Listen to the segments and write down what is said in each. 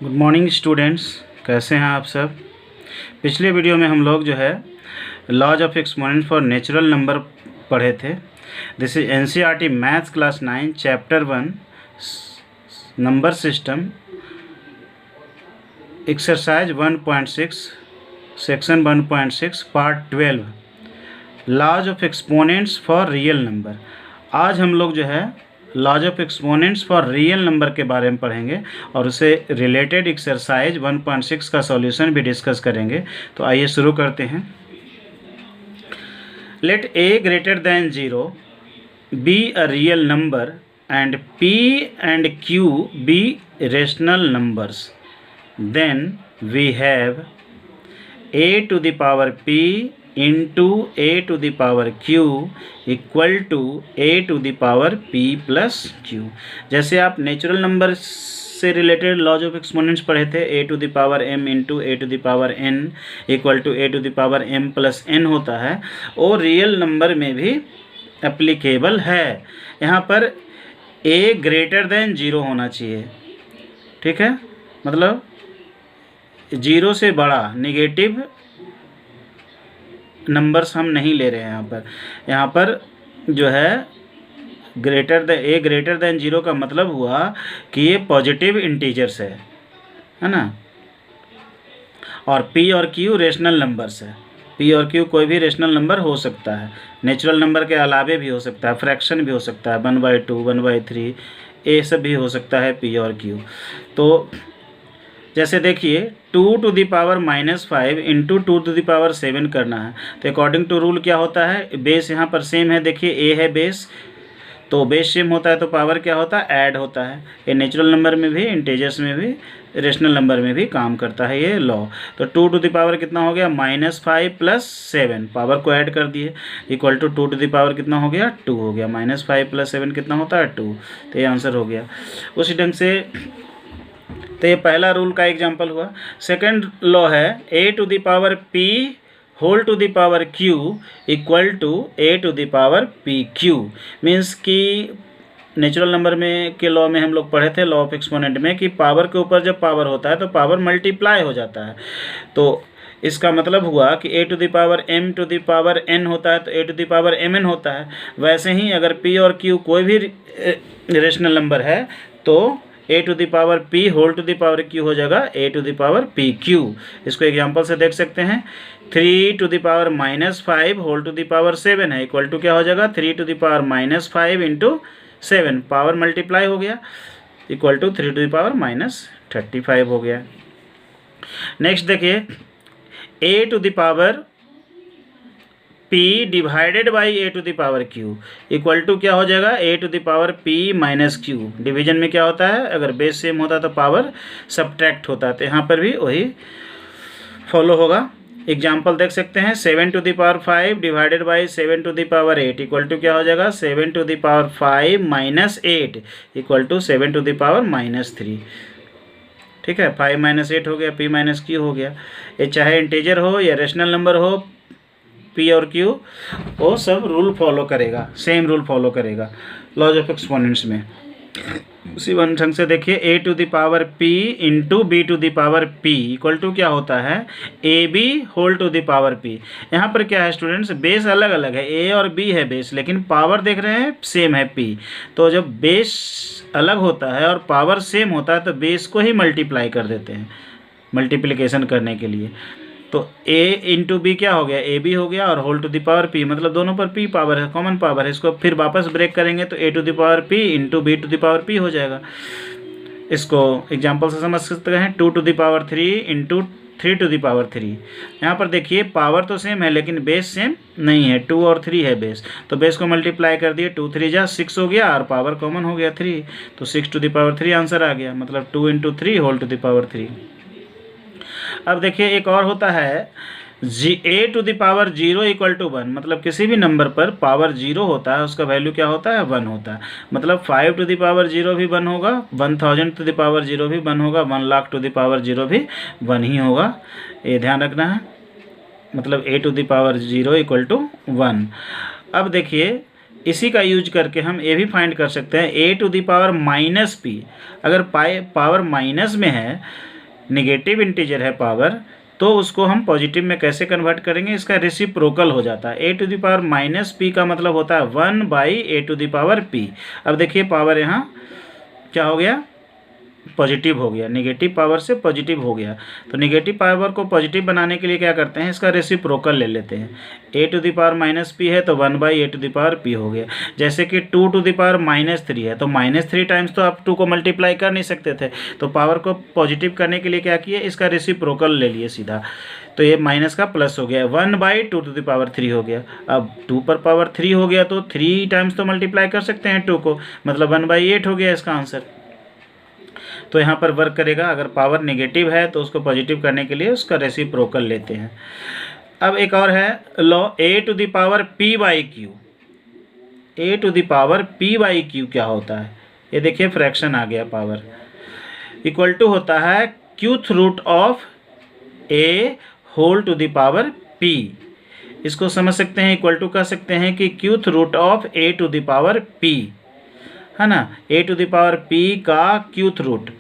Good morning students, कैसे हैं आप सब। पिछले वीडियो में हम लोग जो है laws of exponent for natural number पढ़े थे। This is NCERT maths class 9 chapter 1 number system exercise 1.6 section 1.6 part 12 laws of exponents for real number. आज हम लोग जो है laws of exponents for real number के बारे में पढ़ेंगे और उससे रिलेटेड एक्सरसाइज 1.6 का सॉल्यूशन भी डिस्कस करेंगे। तो आइए शुरू करते हैं। Let a greater than 0 be a real number and p and q be rational numbers, then we have a to the power p into a to the power q equal to a to the power p plus q। जैसे आप natural number से related laws of exponents पढ़े थे, a to the power m into a to the power n equal to a to the power m plus n होता है, और real number में भी एप्लीकेबल है। यहाँ पर a ग्रेटर देन 0 होना चाहिए, ठीक है, मतलब 0 से बड़ा नेगेटिव नंबर्स हम नहीं ले रहे हैं। यहाँ पर जो है ग्रेटर देन 0 का मतलब हुआ कि ये पॉजिटिव इंटीजर्स है ना, और p और q रेशनल नंबर्स है। p और q कोई भी रेशनल नंबर हो सकता है, नेचुरल नंबर के अलावे भी हो सकता है, फ्रैक्शन भी हो सकता है, 1/2 1/3 ये सब भी हो सकता है p और q। तो जैसे देखिए 2 to the power -5 into 2 to the power 7 करना है, तो अकॉर्डिंग टू रूल क्या होता है, बेस यहाँ पर सेम है। देखिए a है बेस, तो बेस सेम होता है तो पावर क्या होता है, ऐड होता है। ये नेचुरल नंबर में भी, इंटीजर्स में भी, रेशनल नंबर में भी काम करता है ये लॉ। तो 2 टू द पावर कितना हो गया, -5 प्लस 7, पावर को ऐड कर दिए, equal to 2 to the power कितना हो गया, 2 हो गया। -5 प्लस 7 कितना होता है, 2। तो ये आंसर हो गया। उसी ढंग से तो ये पहला रूल का एग्जांपल हुआ। सेकंड लॉ है a to the power p whole to the power q equal to a to the power p q। Means कि नेचुरल नंबर में के लॉ में हम लोग पढ़े थे, लॉ ऑफ एक्सपोनेंट में, कि पावर के ऊपर जब पावर होता है तो पावर मल्टीप्लाई हो जाता है। तो इसका मतलब हुआ कि a to the power m to the power n होता है तो a to the power mn होता है। वैसे ही अगर p और q कोई भी रेशनल नंबर है तो a to the power p whole to the power q हो जाएगा a to the power p q। इसको एग्जांपल से देख सकते हैं। 3 to the power -5 whole to the power 7 है, इक्वल टू क्या हो जाएगा, 3 to the power -5 into 7, power multiply हो गया, equal to 3 to the power -35 हो गया। नेक्स्ट देखिए a to the power p divided by a to the power q equal to क्या हो जाएगा, a to the power p minus q। Division में क्या होता है, अगर बेस सेम होता है तो पावर सब्ट्रैक्ट होता है, तो यहाँ पर भी वही फॉलो होगा। एग्जाम्पल देख सकते हैं, 7 to the power 5 divided by 7 to the power 8 equal to क्या हो जाएगा, 7 to the power 5 minus 8 equal to 7 to the power -3। ठीक है, 5 - 8 हो गया, p माइनस q हो गया। ये चाहे इंटीजर हो या रेशनल नंबर हो, p और q वो सब रूल फॉलो करेगा, सेम रूल फॉलो करेगा लॉज ऑफ एक्सपोनेंट्स में। उसी ढंग से देखिए a to the power p into b to the power p equal to क्या होता है, ab whole to the power p। यहाँ पर क्या है स्टूडेंट्स, बेस अलग अलग है, a और b है बेस, लेकिन पावर देख रहे हैं सेम है p। तो जब बेस अलग होता है और पावर सेम होता है तो बेस को ही मल्टीप्लाई कर देते हैं मल्टीप्लिकेशन करने के लिए। तो a इंटू बी क्या हो गया, ab हो गया, और whole to the power p, मतलब दोनों पर p पावर है, कॉमन पावर है। इसको फिर वापस ब्रेक करेंगे तो a to the power p into b to the power p हो जाएगा। इसको एग्जांपल से समझ सकते हैं, 2 to the power 3 into 3 to the power 3। यहाँ पर देखिए पावर तो सेम है लेकिन बेस सेम नहीं है, 2 और 3 है बेस, तो बेस को मल्टीप्लाई कर दिए, 2 3 जा 6 हो गया, और पावर कॉमन हो गया 3, तो 6 टू द पावर 3 आंसर आ गया, मतलब 2 into 3 whole to the power 3। अब देखिए एक और होता है a to the power 0 equal to 1, मतलब किसी भी नंबर पर पावर 0 होता है उसका वैल्यू क्या होता है, 1 होता है। मतलब 5 टू द पावर 0 भी 1 होगा, 1000 टू द पावर 0 भी 1 होगा, 1 लाख टू द पावर 0 भी 1 ही होगा, ये ध्यान रखना है। मतलब a to the power 0 equal to 1। अब देखिए इसी का यूज करके हम ये भी फाइंड कर सकते हैं a to the power minus P. अगर पावर माइनस में है, निगेटिव इंटीजर है पावर, तो उसको हम पॉजिटिव में कैसे कन्वर्ट करेंगे, इसका रेसिप्रोकल हो जाता है। a to the power minus P का मतलब होता है 1/a to the power p। अब देखिए पावर यहाँ क्या हो गया, पॉजिटिव हो गया, निगेटिव पावर से पॉजिटिव हो गया। तो निगेटिव पावर को पॉजिटिव बनाने के लिए क्या करते हैं, इसका रेसिप्रोकल ले लेते हैं। a to the power minus P है तो 1/a to the power p हो गया। जैसे कि 2 टू द पावर -3 है तो -3 टाइम्स तो आप 2 को मल्टीप्लाई कर नहीं सकते थे, तो पावर को पॉजिटिव करने के लिए क्या किए, इसका रेसिप्रोकल ले लिए सीधा। तो ये माइनस का प्लस हो गया, 1/2 टू द पावर 3 हो गया। अब 2 पर पावर 3 हो गया तो 3 टाइम्स तो मल्टीप्लाई कर सकते हैं 2 को, मतलब 1/8 हो गया इसका आंसर। तो यहाँ पर वर्क करेगा। अगर पावर नेगेटिव है तो उसको पॉजिटिव करने के लिए उसका रेसिप्रोकल लेते हैं। अब एक और है law, a to the power p/q। a to the power p/q क्या होता है, ये देखिए फ्रैक्शन आ गया, पावर इक्वल टू होता है cube root of a whole to the power p। इसको समझ सकते हैं, इक्वल टू कह सकते हैं कि cube root of a to the power p, है ना। a to the power p का क्यूथ रूट,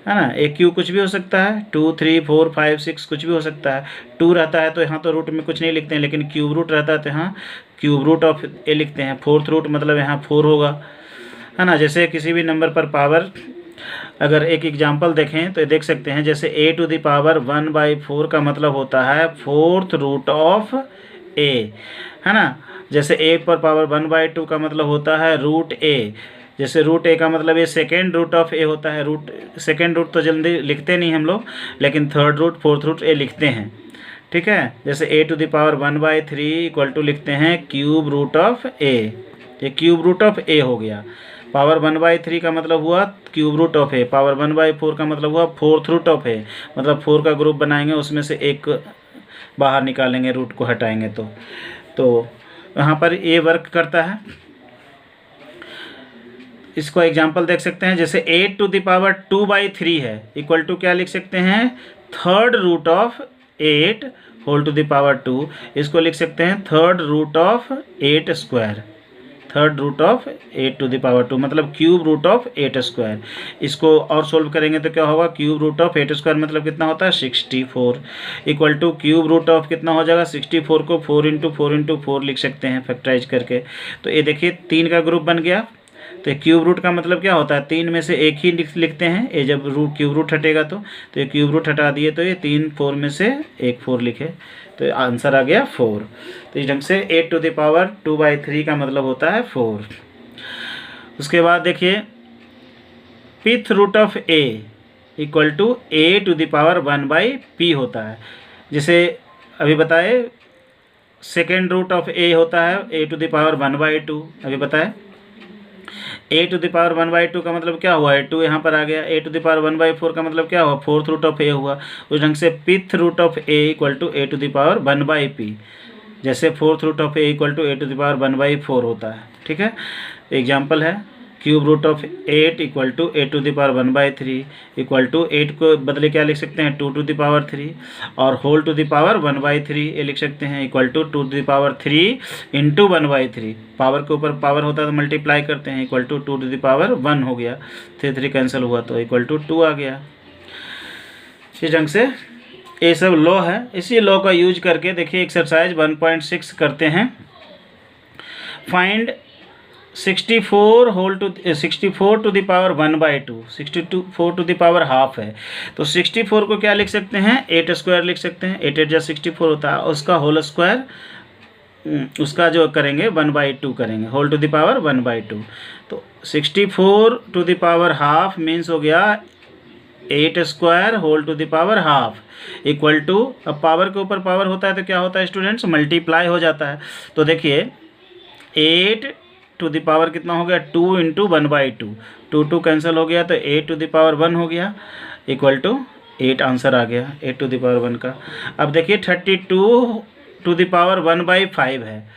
है ना। एक क्यू कुछ भी हो सकता है, 2 3 4 5 6 कुछ भी हो सकता है। 2 रहता है तो यहाँ तो रूट में कुछ नहीं लिखते हैं, लेकिन क्यूब रूट रहता है तो यहाँ क्यूब रूट ऑफ ए लिखते हैं। 4th रूट मतलब यहाँ 4 होगा, है ना। जैसे किसी भी नंबर पर पावर, अगर एक एग्जांपल देखें तो देख सकते हैं, जैसे a टू द पावर 1/4 का मतलब होता है 4th रूट ऑफ a, है ना। जैसे a पर पावर 1/2 का मतलब होता है रूट a। जैसे रूट a का मतलब ये सेकेंड रूट ऑफ a होता है। सेकेंड रूट तो जल्दी लिखते नहीं हम लोग, लेकिन 3rd root 4th root a लिखते हैं, ठीक है। जैसे a to the power 1/3 equal to लिखते हैं क्यूब रूट ऑफ a, ये क्यूब रूट ऑफ a हो गया। पावर 1/3 का मतलब हुआ cube root of a, power 1/4 का मतलब हुआ 4th रूट ऑफ a, मतलब 4 का ग्रुप बनाएंगे, उसमें से एक बाहर निकालेंगे, रूट को हटाएंगे तो यहाँ पर a वर्क करता है। इसको एग्जाम्पल देख सकते हैं, जैसे 8 टू द पावर 2/3 है इक्वल टू क्या लिख सकते हैं, 3rd root of 8 whole to the power 2। इसको लिख सकते हैं 3rd root of 8 square, 3rd root of 8 to the power 2 मतलब क्यूब रूट ऑफ 8 स्क्वायर। इसको और सोल्व करेंगे तो क्या होगा, क्यूब रूट ऑफ 8 स्क्वायर मतलब कितना होता है 64, equal to cube root of कितना हो जाएगा 64 को 4 × 4 × 4 लिख सकते हैं फैक्टराइज करके। तो ये देखिए 3 का ग्रुप बन गया। तो क्यूब रूट का मतलब क्या होता है, 3 में से एक ही लिखते हैं। ये जब क्यूब रूट हटेगा तो ये क्यूब रूट हटा दिए तो ये 3 4 में से एक 4 लिखे, तो आंसर आ गया 4। तो इस ढंग से 8 टू द पावर 2/3 का मतलब होता है 4। उसके बाद देखिए 5th root of a equal to a to the power 1/p होता है। जैसे अभी बताए सेकेंड रूट ऑफ a होता है a टू द पावर 1/2, अभी बताए a टू द पावर 1/2 का मतलब क्या हुआ है, 2 यहाँ पर आ गया। a टू द पावर 1/4 का मतलब क्या हुआ, 4th रूट ऑफ a हुआ। उस ढंग से 5th root of a equal to a to the power 1/p, जैसे 4th root of a equal to a to the power 1/4 होता है, ठीक है। एग्जाम्पल है cube root of 8 equal to a to the power 1/3 equal to 8 को बदले क्या लिख सकते हैं 2 टू द पावर 3, और होल टू द पावर 1/3 ये लिख सकते हैं equal to 2 to the power 3 × 1/3। Power के ऊपर पावर होता है तो मल्टीप्लाई करते हैं, equal to 2 to the power 1 हो गया, 3 कैंसिल हुआ तो इक्वल टू 2 आ गया। इस ढंग से ये सब लॉ है। इसी लॉ का यूज करके देखिए एक्सरसाइज 1.6 करते हैं। Find 64 to the power 1/2, 64 to the power half है। तो 64 को क्या लिख सकते हैं 8 स्क्वायर लिख सकते हैं, 8 8 64 होता है, उसका होल स्क्वायर, उसका जो करेंगे 1/2 करेंगे, होल टू द पावर 1/2। तो 64 to the power half means हो गया 8 square whole to the power half equal to, अब पावर के ऊपर पावर होता है तो क्या होता है स्टूडेंट्स, मल्टीप्लाई हो जाता है। तो देखिए 8 टू द पावर कितना हो गया 2 × 1/2, 2 कैंसिल हो गया तो 8 टू द पावर 1 हो गया इक्वल टू 8, आंसर आ गया 8 टू द पावर 1 का। अब देखिए 32 टू द पावर 1/5 है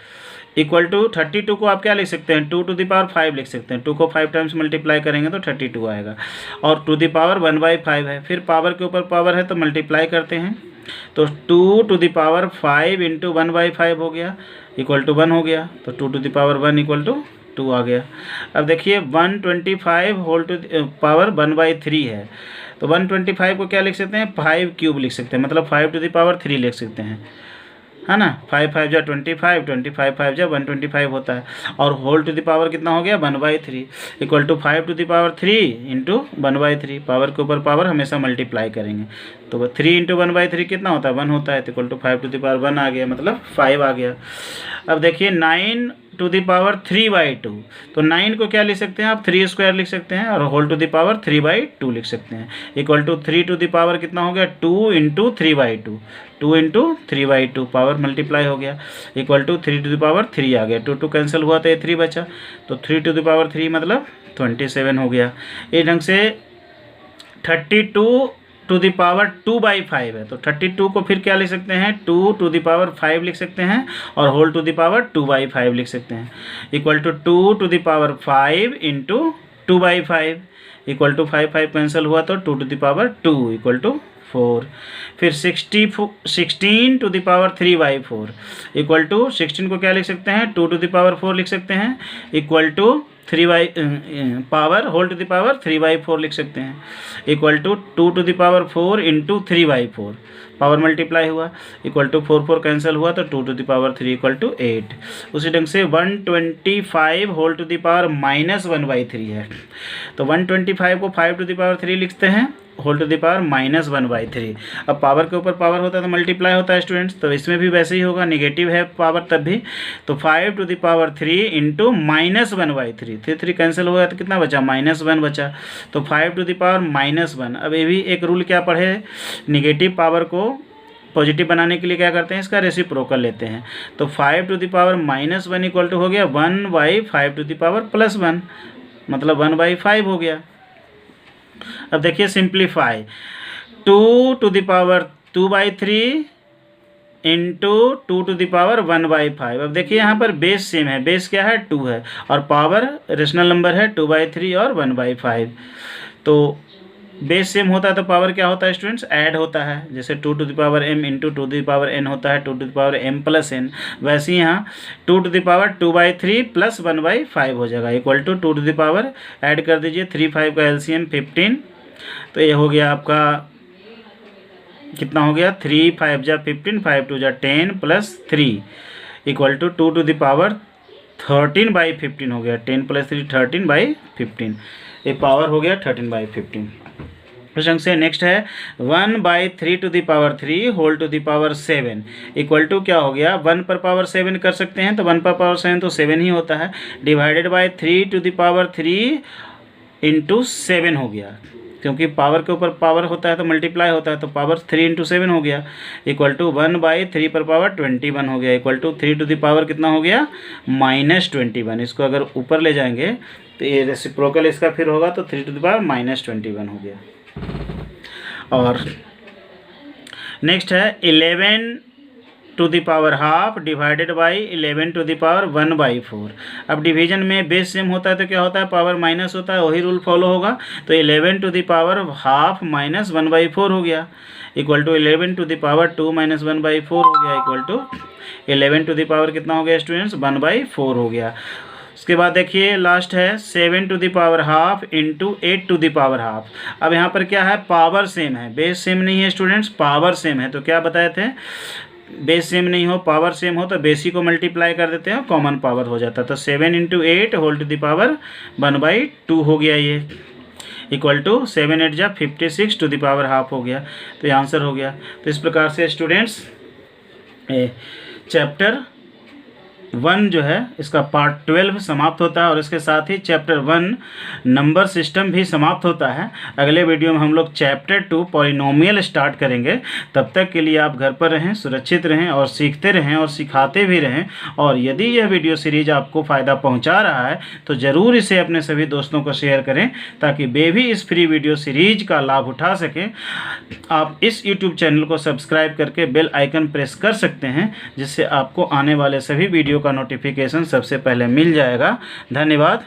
इक्वल टू 32 को आप क्या लिख सकते हैं 2 टू द पावर 5 लिख सकते हैं, 2 को 5 टाइम्स मल्टीप्लाई करेंगे तो 32 आएगा, और टू द पावर 1/5 है। फिर पावर के ऊपर पावर है तो मल्टीप्लाई करते हैं, तो 2 टू द पावर 5 × 1/5 हो गया, इक्वल टू 1 हो गया, तो 2 to the power 1 equal to 2 आ गया। अब देखिए 125 होल टू पावर 1/3 है, तो 125 को क्या लिख सकते हैं, 5 क्यूब लिख सकते हैं, मतलब 5 टू द पावर 3 लिख सकते हैं, है ना। 5 5 जा 25, 25 5 जा 125 होता है, और होल टू द पावर कितना हो गया 1/3 equal to 5 to the power 3 into 1/3। Power के ऊपर पावर हमेशा मल्टीप्लाई करेंगे, तो 3 इंटू 1/3 कितना होता है 1 होता है, तो equal to 5 to the power 1 आ गया, मतलब 5 आ गया। अब देखिए 9 टू द पावर 3/2, तो 9 को क्या लिख सकते हैं आप 3 स्क्वायर लिख सकते हैं, और होल टू द पावर 3/2 लिख सकते हैं, equal to 3 to the power कितना हो गया 2 इंटू 3/2, 2 इंटू 3/2 पावर मल्टीप्लाई हो गया, equal to 3 to the power 3 आ गया, 2 2 कैंसिल हुआ तो ये 3 बचा, तो 3 टू द पावर 3 मतलब 27 हो गया। इस ढंग से 32 टू द पावर 2/5 है, तो 32 को फिर क्या लिख सकते हैं 2 टू द पावर 5 लिख सकते हैं, और होल टू द पावर 2/5 लिख सकते हैं, equal to 2 to the power 5 into 2/5 equal to 5 5 cancel हुआ तो 2 to the power 2 equal to 4। फिर 16 to the power 3/4 equal to 16 को क्या लिख सकते हैं 2 टू द पावर 4 लिख सकते हैं, equal to 3 power whole to the power 3/4 लिख सकते हैं, equal to 2 to the power 4 into 3/4 power multiply हुआ, इक्वल टू 4 4 कैंसिल हुआ तो 2 to the power 3 equal to 8। उसी ढंग से 125 होल टू द पावर -1/3 है, तो 125 को 5 टू द पावर 3 लिखते हैं, होल टू द पावर -1/3। अब पावर के ऊपर पावर होता है तो मल्टीप्लाई होता है स्टूडेंट्स, तो इसमें भी वैसे ही होगा, निगेटिव है पावर तब भी, तो 5 to the power 3 into -1/3, 3 cancel हुआ तो कितना बचा -1 बचा, तो 5 टू द पावर -1। अब ये भी एक रूल क्या पढ़े, निगेटिव पावर को पॉजिटिव बनाने के लिए क्या करते हैं इसका रेसिप्रोकल लेते हैं, तो 5 to the power -1 equal to हो गया 1/5 टू द पावर +1, मतलब 1/5 हो गया। अब देखिए simplify 2 to the power 2/3 into 2 to the power 1/5। अब देखिए यहाँ पर बेस सेम है, बेस क्या है 2 है, और पावर रेशनल नंबर है 2/3 और 1/5, तो बेस सेम होता है तो पावर क्या होता है स्टूडेंट्स ऐड होता है, जैसे 2 to the power m into 2 to the power n होता है 2 to the power m plus n, वैसे ही यहाँ 2 टू द पावर 2/3 प्लस 1/5 हो जाएगा, equal to 2 to the power add कर दीजिए 3 5 का एलसीएम 15, तो ये हो गया आपका कितना हो गया 3 5 जा 15 5 2 जा 10 plus 3 equal to 2 to the power 13/15 हो गया, 10 प्लस 3 13/15, ये पावर हो गया 13/15। उस ढंग से नेक्स्ट है 1/3 to the power 3 whole to the power 7 equal to क्या हो गया 1 पर पावर 7 कर सकते हैं, तो 1 पर पावर 7 तो 7 ही होता है, divided by 3 to the power 3 into 7 हो गया, क्योंकि पावर के ऊपर पावर होता है तो मल्टीप्लाई होता है, तो पावर 3 इंटू 7 हो गया, इक्वल टू 1/3 पर पावर 21 हो गया, equal to 3 to the power कितना हो गया -21। इसको अगर ऊपर ले जाएंगे तो ये रेसिप्रोकल इसका फिर होगा, तो 3 टू द पावर -21 हो गया। और नेक्स्ट है 11 to the power half divided by 11 to the power 1/4। अब डिवीजन में बेस सेम होता है तो क्या होता है पावर माइनस होता है, वही रूल फॉलो होगा, तो 11 to the power half minus 1/4 हो गया, equal to 11 to the power 2 minus 1/4 हो गया, equal to 11 to the power कितना हो गया स्टूडेंट्स 1/4 हो गया। उसके बाद देखिए लास्ट है 7 to the power half into 8 to the power half. अब यहाँ पर क्या है पावर सेम है, बेस सेम नहीं है स्टूडेंट्स, पावर सेम है, तो क्या बताए थे बेस सेम नहीं हो पावर सेम हो तो बेसी को मल्टीप्लाई कर देते हैं, कॉमन पावर हो जाता है, तो 7 into 8 whole to the power 1/2 हो गया, ये इक्वल टू 7 8 जा 56 टू द पावर हाफ हो गया, तो ये आंसर हो गया। तो इस प्रकार से स्टूडेंट्स चैप्टर 1 जो है इसका पार्ट 12 समाप्त होता है, और इसके साथ ही चैप्टर 1 नंबर सिस्टम भी समाप्त होता है। अगले वीडियो में हम लोग चैप्टर 2 पॉलिनोमियल स्टार्ट करेंगे। तब तक के लिए आप घर पर रहें, सुरक्षित रहें और सीखते रहें और सिखाते भी रहें। और यदि यह वीडियो सीरीज आपको फ़ायदा पहुंचा रहा है तो ज़रूर इसे अपने सभी दोस्तों को शेयर करें, ताकि वे भी इस फ्री वीडियो सीरीज का लाभ उठा सकें। आप इस यूट्यूब चैनल को सब्सक्राइब करके बेल आइकन प्रेस कर सकते हैं, जिससे आपको आने वाले सभी वीडियो का नोटिफिकेशन सबसे पहले मिल जाएगा। धन्यवाद।